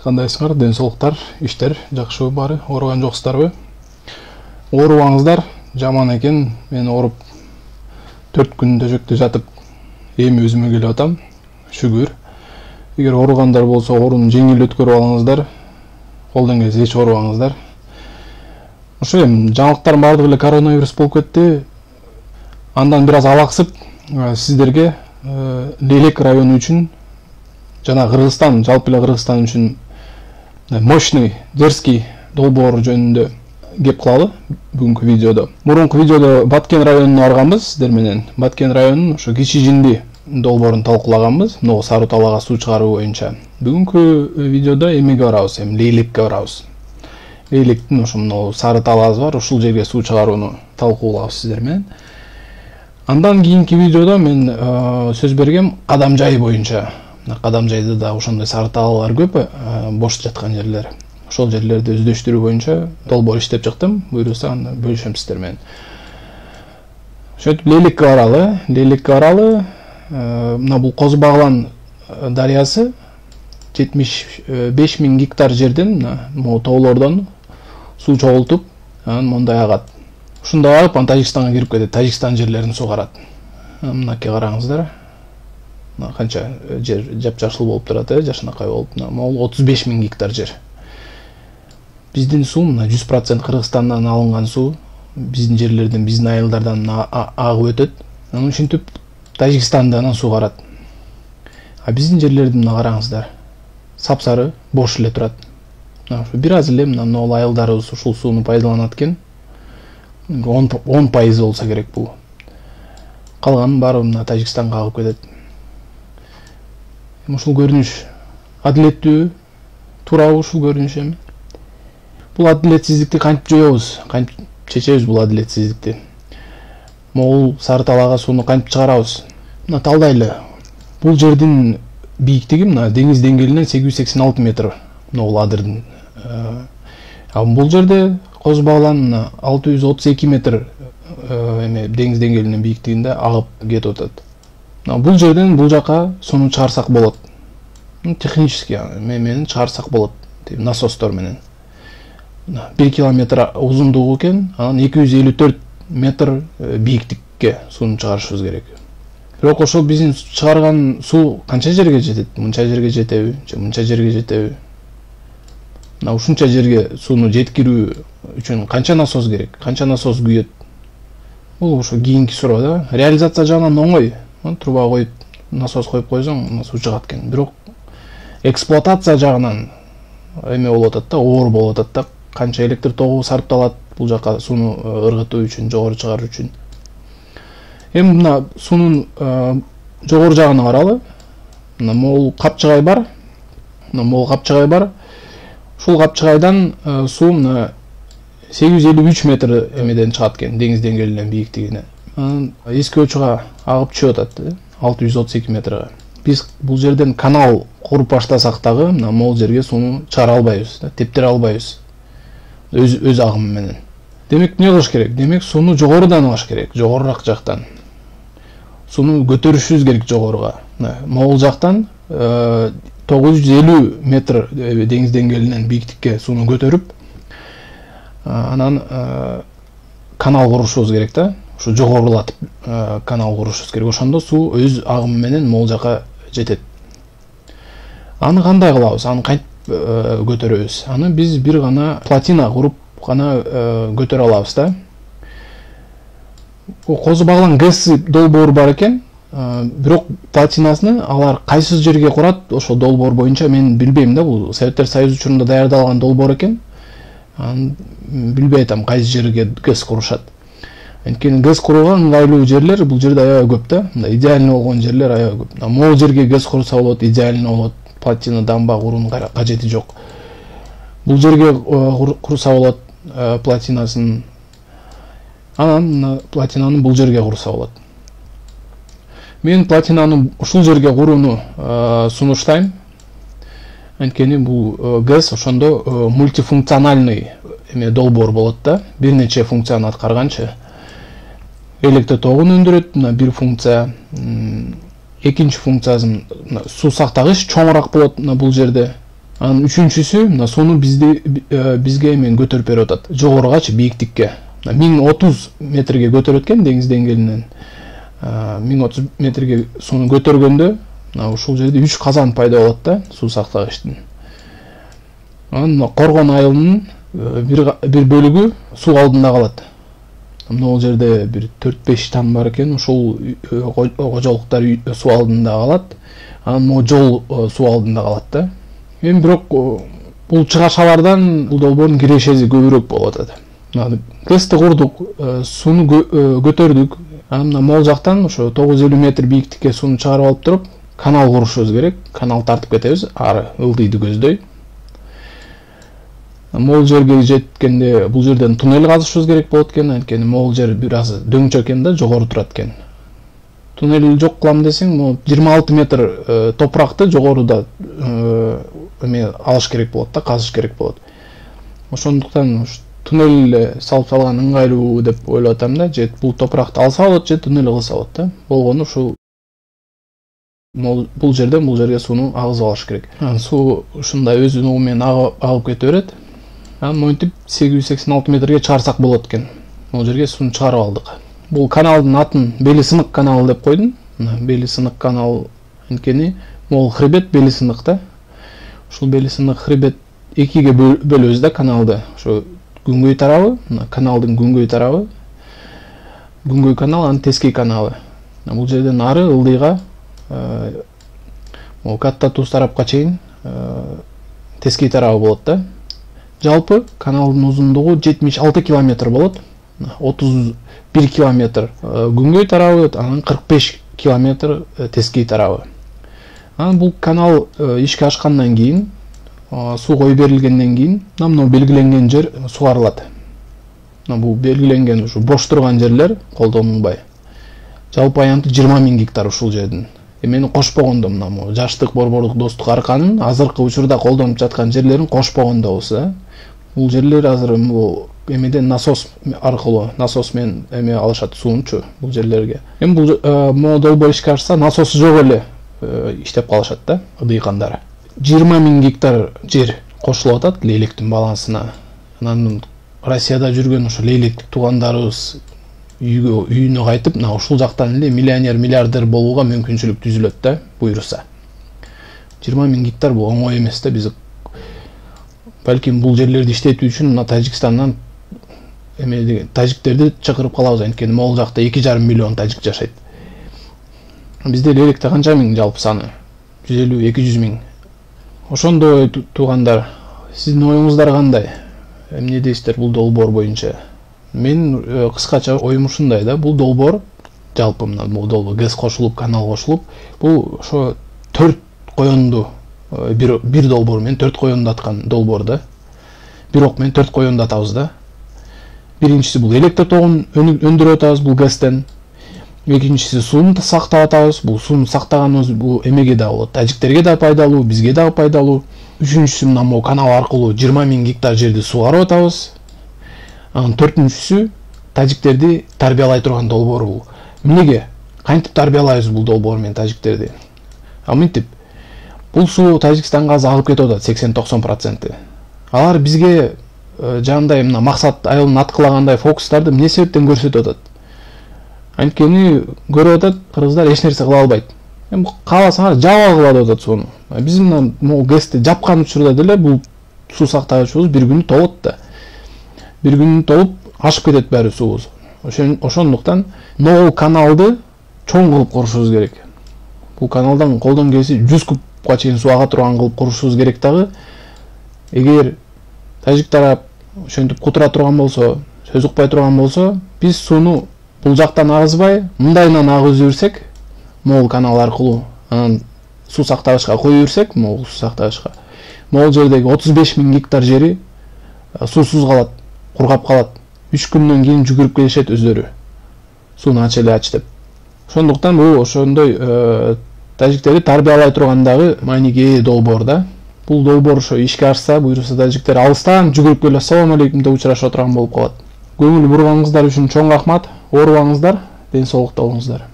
Кандайсыңар, ден соолуктар, иштер жакшыбы баары, ооруган жоксуздарбы? Оорубаңыздар, жаман экен. Мен ооруп 4 күн төшөктө жатып, эми өзүмө келип атам. Шүгүр. Эгер ооругандар болсо, ооруну жеңил өткөрүп алыңыздар. Колдон келсе эч оорубаңыздар. Ошо эми жаңылыктардын баардыгы эле коронавирус болуп кетти. Андан бир аз алаксып, сиздерге Лелек району үчүн жана Кыргызстан, жалпы эле Кыргызстан үчүн мощный, дерзкий долбоор жөнүндө кеп кылалы бүгүнкү видеодо. Мурунку видеодо Баткен районуна барганбыз сиздер менен. Баткен районунун ошо Кичи Жинди долбоорун талкуулаганбыз, могу Сары Талаага суу чыгаруу боюнча. Бүгүнкү видеодо эмеге барабыз, эми Лейлекке барабыз. Лейлектин ошо мына Сары Талаасы бар, ушул жерге суу чыгарууну талкуулабыз сиздер менен. Андан кийинки видеодо мен сөз бергем Кадамжай боюнча. Кадамжайда да ошондой сары талаалар көп, бош жаткан жерлер. Ошол жерлерди өздөштүрүү боюнча долбоор иштеп чыктым. Буйрса аны бөлүшөм сиздер менен. Ошентип Лейлекке баралы. Лейлекке баралы. Мына бул Козу Баглан дарыясы 75 000 гектар жерден могу тоолордон суу чогултуп, анан мондай агат. Ушундай агып, Тажикстанга кирип кетет. Тажикстан жерлерин сугарат. Мынакей караңыздар. Канча жер жапжашыл болуп турат, жашынакай болуп. Могу 35 000 гектар жер. Биздин суу 100% Кыргызстандан алынган суу, биздин жерлерден, биздин айылдардан агып өтөт. Анан ушинтип Тажикстандан сугарат. А биздин жерлерди караңыздар. Сапсары, бош эле турат. Бир аз эле могу айылдарыбыз ушул сууну пайдаланат экен. 10% болса керек бул. Калганын баары Тажикстанга агып кетет. Ушул көрүнүш адилеттүү, туурабы ушул көрүнүш эми? Бул адилетсиздикти кантип жоебуз, кантип чечебиз бул адилетсиздикти? Могул Сары Талаага сууну кантип чыгарабыз? Мына талдайлы. Бул жердин бийиктиги деңиз деңгээлинен 886 метр. Бул адырдын. Бул жерде Козу Баглан 632 метр деңиз деңгээлинин бийиктигинде агып кетип атат. Бул жерден бул жака сууну чыгарсак болот. Технически менен чыгарсак болот. Насостор менен. 1 километр узундугу экен, анан 254 метр бийиктикке сууну чыгарышыбыз керек. Бирок ошол биздин чыгарган суу канча жерге жетет? Мынча жерге жетеби, же мынча жерге жетеби? Ушунча жерге сууну жеткирүү үчүн канча насос керек? Канча насос күйөт? Бул ошо кийинки суроо да. Реализация жагынан оңой. Труба коюп, насос коюп койсоң, суу чыгат экен. Бирок эксплуатация жагынан эме болуп атат да, оор болуп атат да. Канча электр тогу сарпталат бул жака сууну ыргытуу үчүн, жогору чыгаруу үчүн. Эми мына суунун жогору жагына каралы. Мына могул капчыгай бар. Ушул капчыгайдан суу мына 853 метр эмеден чыгат экен, деңиз деңгээлинен бийиктигине. Анан эски очуга агып чыгып атат, 632 метрге. Биз бул жерден канал куруп баштасак дагы, мына могул жерге сууну чыгара албайбыз, тептире албайбыз. Өз агымы менен. Демек эмне кылыш керек? Демек сууну жогорудан алыш керек, жогорурак жактан. Сууну көтөрүшүбүз керек жогоруга. Могул жактан 950 метр деңиз деңгээлинен бийиктикке сууну көтөрүп, анан канал курушубуз керек да. Ушу жогорулатып канал курушубуз керек. Ошондо суу өз агымы менен могул жака жетет. Аны кандай кылабыз? Аны кантип көтөрөбүз? Аны биз бир гана плотина куруп гана көтөрө алабыз да. Козу Баглан ГЭС долбоор бар экен. Бирок плотинасыны алар кайсы жерге курат, ошол долбоор боюнча мен билбейм да. Бул Советтер Союзу учурунда даярдалган долбоор экен. Аны билбей атам кайсы жерге ГЭС курушат. Анткени ГЭС курууга ыңгайлуу жерлер бул жерде аябай көп да. Идеальный болгон жерлер аябай көп. Могул жерге ГЭС курса болот, идеальный болот. Плотина дамба куруунун кажети жок. Бул жерге курса болот плотинасын. Анан плотинаны бул жерге курса болот. Мен плотинаны ушул жерге курууну сунуштайм. Анткени бул ГЭС ошондо мультифункциональный долбоор болот да. Бир нече функцияны аткарганчы. Электр тогун өндүрөт, бир функция. Экинчи функциясы суу сактагыч чоңураак болот бул жерде. Анын үчүнчүсү мына сууну бизге эмен көтөрүп берип атат. Жогорugачы бийиктикке. 1030 метрге көтөрөт экен деңиз деңгээлинен. 1030 метрге сууну көтөргөндө мына ушул жерде 3 казан пайда болот да, суу сактагычтын. Анан Коргон айылынын бир бөлүгү суу алдында калат. Мына жерде бир 4-5 там бар экен, ушул кожолуктар суу алдында калат. Анан могу жол суу алдында калат да. Эми бирок бул чыгашалардан бул долбоордун кирешеси көбүрөөк болуп атат. ГЭСти курдук, сууну көтөрдүк. Анан могул жактан ошо 950 метр бийиктикке сууну чыгарып алып туруп, канал курушубуз керек. Канал тартып кетебиз, ары ылдыйды көздөй. Могул жерге жеткенде бул жерден туннель казышыбыз керек болот экен, анткени могул жер бир аз дөңчө экен да, жогору турат экен. Туннель жок кылам десең, 26 метр топуракты жогоруда эме алыш керек болот да, казыш керек болот. Ошондуктан туннель салып салган ыңгайлуу деп ойлоп атам да, же бул топуракты алса болот, же туннель кылса болот да. Болгону ушул бул жерге сууну агызып алыш керек. Суу ушундай өзүнүн угу менен агып кете берет. Анан монтип 886 метрге чыгарсак болот экен. Бул жерге сууну чыгарып алдык. Бул каналдын атын Бели сынык каналы деп койдум. Бели сынык канал анткени могул хребет Бели сынык да. Ушул Бели сынык хребет экиге бөлөбүз да каналды. Ошо күнгөй тарабы, каналдын күнгөй тарабы, күнгөй канал, анын тескей каналы. Бул жерден ары ылдыйга, катта туз тарапка чейин тескей тарабы болот да. Жалпы каналдын узундугу 76 километр болот. 31 километр күнгөй тарабы, анан 45 километр тескей тарабы. Анан бул канал ишке ашкандан кийин, суу коюп берилгенден кийин, мына белгиленген жер сугарылат. Бул белгиленген ушу бош турган жерлер колдонулбай. Жалпы аянты 20 000 гектар ушул жердин. Эмени кошпогондо мына Жаштык, Борборлук, Достук арканын азыркы учурда колдонуп жаткан жерлерин кошпогондобуз. Бул жерлер азыр бул эмеден насос аркылуу, насос менен эме алышат суунчу бул жерлерге. Эми бул могу долбоор ишке ашса, насосу жок эле иштеп калышат да, ыдыйкандар. 20 000 гектар жер кошулуп атат лейлектин балансына. Анан Россияда жүргөн ошо лейлектик туугандарыбыз үйүнө кайтып, мына ушул жактан эле миллионер, миллиардер болууга мүмкүнчүлүк түзүлөт да, буйруса. 20 000 гектар бул оңой эмес да, биз балким бул жерлерди иштетүү үчүн мына Тажикстандан тажиктерди чакырып калабыз, анткени могул жакта 2,5 миллион тажик жашайт. Бизде лейлекте канча миң жалпы саны? 150-200 миң. Ошондой туугандар, сиздин оюңуздар кандай? Эмне дейсиздер бул долбоор боюнча? Мен кыскача оюм ушундай да, бул долбоор жалпы мына бул долбоор ГЭС кошулуп, канал кошулуп, бул ошо 4 коёнду бир долбоор менен 4 коёнду аткан долбоор да. Бир ок менен 4 коёнду атабыз да. Биринчиси бул электр тогун өндүрүп атабыз бул ГЭСтен. Экинчиси сууну сактап атабыз. Бул сууну сактаганыбыз бул эмеге да болот, тажиктерге да пайдалуу, бизге да пайдалуу. Үчүнчүсү мына могу канал аркылуу 20 000 гектар жерди сугарып атабыз. Анан төртүнчүсү тажиктерди тарбиялай турган долбоор бул. Эмнеге? Кантип тарбиялайбыз бул долбоор менен тажиктерди? Мынтип. Бул суу Тажикстанга азыр агып кетип атат 80-90%. Алар бизге жандай мына максат айылын аткылагандай фокустарды эмне себептен көрсөтүп атат? Анткени көрүп атат, кыргыздар эч нерсе кыла албайт. Эми кааласаңар жаба кылат деп атат сууну. Биз мына могу ГЭСти жапкан учурда деле бул суу сактагычыбыз бир күнү толот да. Бир күнү толуп ашып кетет баары суубуз. Ошондуктан могул каналды чоң кылып курушубуз керек. Бул каналдан колдон келсе 100 кубка чейин суу ага турган кылып курушубуз керек дагы. Эгер тажик тарап ошентип кутура турган болсо, сөз укпай турган болсо, биз сууну бул жактан агызбай, мындайынан агызып жиберсек, могул канал аркылуу, анан суу сактагычка коюп берсек, могул суу сактагычка, могул жердеги 35 000 гектар жери суусуз калат, кургап калат. 3 күндөн кийин жүгүрүп келишет өздөрү. Сууну ач эле ач деп. Ошондуктан бул ошондой тажиктерди тарбиялай тургандагы мааниге долбоор да. Бул долбоор ошо ишке ашса, буйруса тажиктер алыстан жүгүрүп келип ассалам алейкум деп учурашып отурган болуп калат. Көңүл бурганыңыздар үчүн чоң рахмат. Оорубаңыздар, ден соолукта болуңуздар.